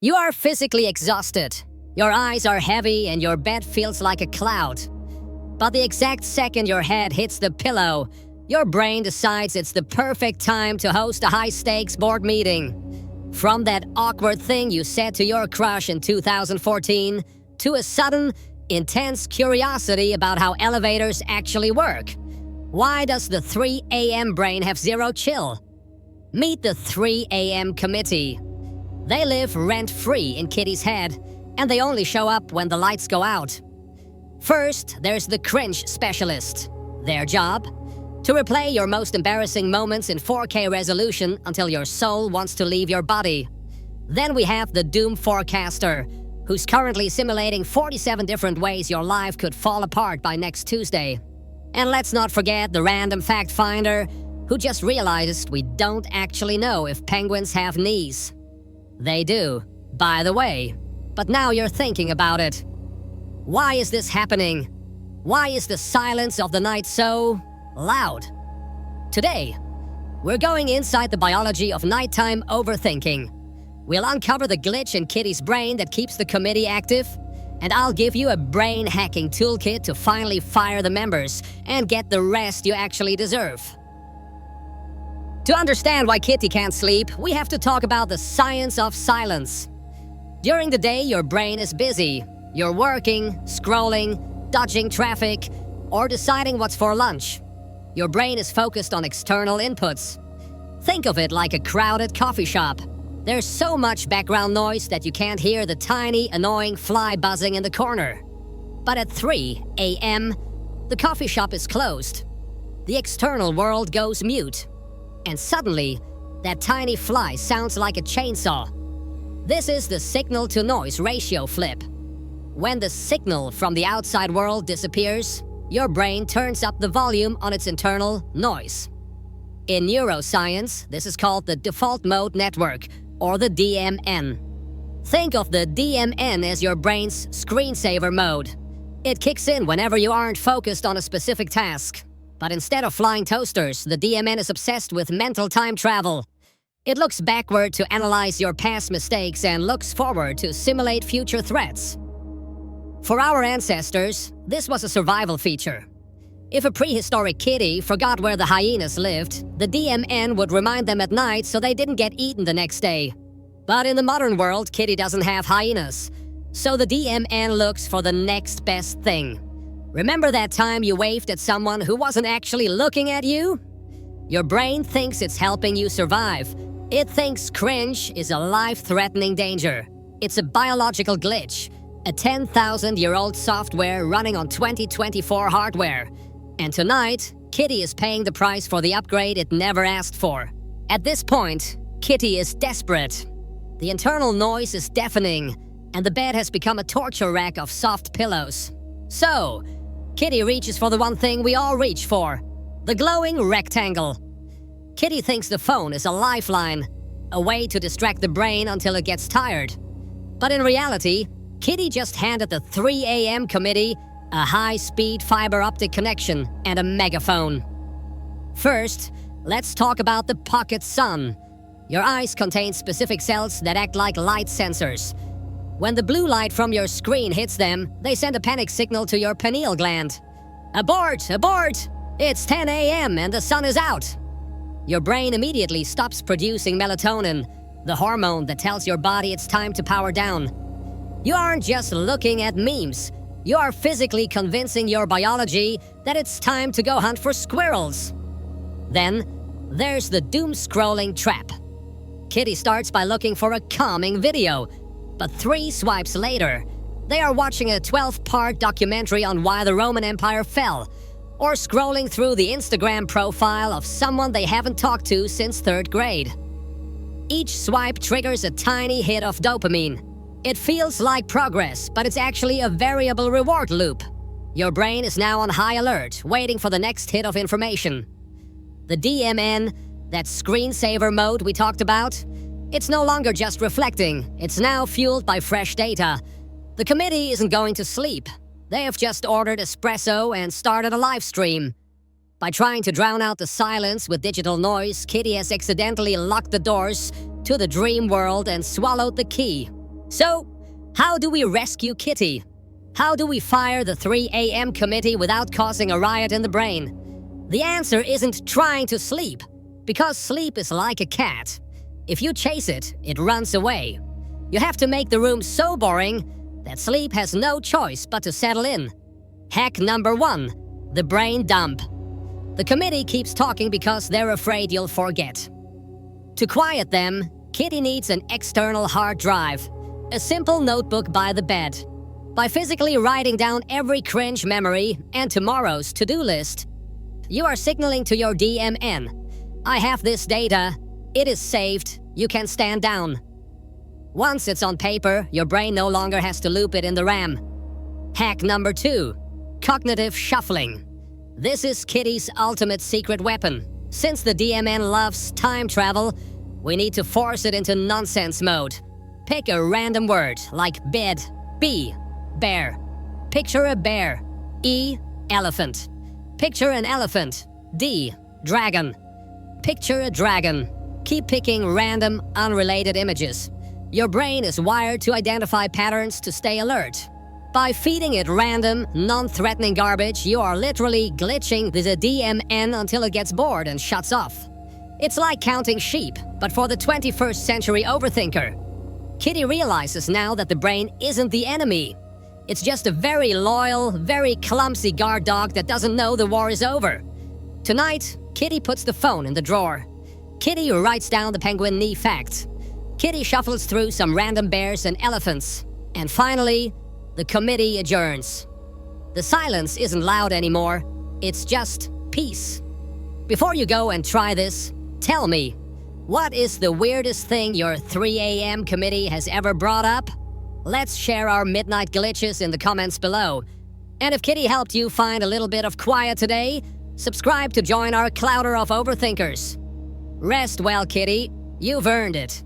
You are physically exhausted. Your eyes are heavy and your bed feels like a cloud. But the exact second your head hits the pillow, your brain decides it's the perfect time to host a high-stakes board meeting. From that awkward thing you said to your crush in 2014, to a sudden, intense curiosity about how elevators actually work. Why does the 3 a.m. brain have zero chill? Meet the 3 a.m. committee. They live rent-free in Kitty's head, and they only show up when the lights go out. First, there's the cringe specialist. Their job? To replay your most embarrassing moments in 4K resolution until your soul wants to leave your body. Then we have the doom forecaster, who's currently simulating 47 different ways your life could fall apart by next Tuesday. And let's not forget the random fact finder, who just realized we don't actually know if penguins have knees. They do, by the way. But now you're thinking about it. Why is this happening? Why is the silence of the night so loud? Today, we're going inside the biology of nighttime overthinking. We'll uncover the glitch in Kitty's brain that keeps the committee active, and I'll give you a brain hacking toolkit to finally fire the members and get the rest you actually deserve. To understand why Kitty can't sleep, we have to talk about the science of silence. During the day, your brain is busy. You're working, scrolling, dodging traffic, or deciding what's for lunch. Your brain is focused on external inputs. Think of it like a crowded coffee shop. There's so much background noise that you can't hear the tiny, annoying fly buzzing in the corner. But at 3 a.m., the coffee shop is closed. The external world goes mute. And suddenly, that tiny fly sounds like a chainsaw. This is the signal-to-noise ratio flip. When the signal from the outside world disappears, your brain turns up the volume on its internal noise. In neuroscience, this is called the default mode network, or the DMN. Think of the DMN as your brain's screensaver mode. It kicks in whenever you aren't focused on a specific task. But instead of flying toasters, the DMN is obsessed with mental time travel. It looks backward to analyze your past mistakes and looks forward to simulate future threats. For our ancestors, this was a survival feature. If a prehistoric kitty forgot where the hyenas lived, the DMN would remind them at night so they didn't get eaten the next day. But in the modern world, Kitty doesn't have hyenas, so the DMN looks for the next best thing. Remember that time you waved at someone who wasn't actually looking at you? Your brain thinks it's helping you survive. It thinks cringe is a life-threatening danger. It's a biological glitch, a 10,000-year-old software running on 2024 hardware. And tonight, Kitty is paying the price for the upgrade it never asked for. At this point, Kitty is desperate. The internal noise is deafening, and the bed has become a torture rack of soft pillows. So, Kitty reaches for the one thing we all reach for, the glowing rectangle. Kitty thinks the phone is a lifeline, a way to distract the brain until it gets tired. But in reality, Kitty just handed the 3 a.m. committee a high-speed fiber optic connection and a megaphone. First, let's talk about the pocket sun. Your eyes contain specific cells that act like light sensors. When the blue light from your screen hits them, they send a panic signal to your pineal gland. Abort! Abort! It's 10 a.m. and the sun is out. Your brain immediately stops producing melatonin, the hormone that tells your body it's time to power down. You aren't just looking at memes. You are physically convincing your biology that it's time to go hunt for squirrels. Then, there's the doom-scrolling trap. Kitty starts by looking for a calming video, but 3 swipes later, they are watching a 12-part documentary on why the Roman Empire fell, or scrolling through the Instagram profile of someone they haven't talked to since 3rd grade. Each swipe triggers a tiny hit of dopamine. It feels like progress, but it's actually a variable reward loop. Your brain is now on high alert, waiting for the next hit of information. The DMN, that screensaver mode we talked about, it's no longer just reflecting, it's now fueled by fresh data. The committee isn't going to sleep. They have just ordered espresso and started a live stream. By trying to drown out the silence with digital noise, Kitty has accidentally locked the doors to the dream world and swallowed the key. So, how do we rescue Kitty? How do we fire the 3 a.m. committee without causing a riot in the brain? The answer isn't trying to sleep, because sleep is like a cat. If you chase it, it runs away. You have to make the room so boring that sleep has no choice but to settle in. Hack number 1, the brain dump. The committee keeps talking because they're afraid you'll forget. To quiet them, Kitty needs an external hard drive, a simple notebook by the bed. By physically writing down every cringe memory and tomorrow's to-do list, you are signaling to your DMN, I have this data, it is saved, you can stand down. Once it's on paper, your brain no longer has to loop it in the RAM. Hack number 2, cognitive shuffling. This is Kitty's ultimate secret weapon. Since the DMN loves time travel, we need to force it into nonsense mode. Pick a random word like bed, B, bear. Picture a bear, E, elephant. Picture an elephant, D, dragon. Picture a dragon. Keep picking random, unrelated images. Your brain is wired to identify patterns to stay alert. By feeding it random, non-threatening garbage, you are literally glitching the DMN until it gets bored and shuts off. It's like counting sheep, but for the 21st century overthinker. Kitty realizes now that the brain isn't the enemy. It's just a very loyal, very clumsy guard dog that doesn't know the war is over. Tonight, Kitty puts the phone in the drawer. Kitty writes down the penguin knee facts. Kitty shuffles through some random bears and elephants. And finally, the committee adjourns. The silence isn't loud anymore. It's just peace. Before you go and try this, tell me, what is the weirdest thing your 3 a.m. committee has ever brought up? Let's share our midnight glitches in the comments below. And if Kitty helped you find a little bit of quiet today, subscribe to join our clouder of overthinkers. Rest well, Kitty. You've earned it.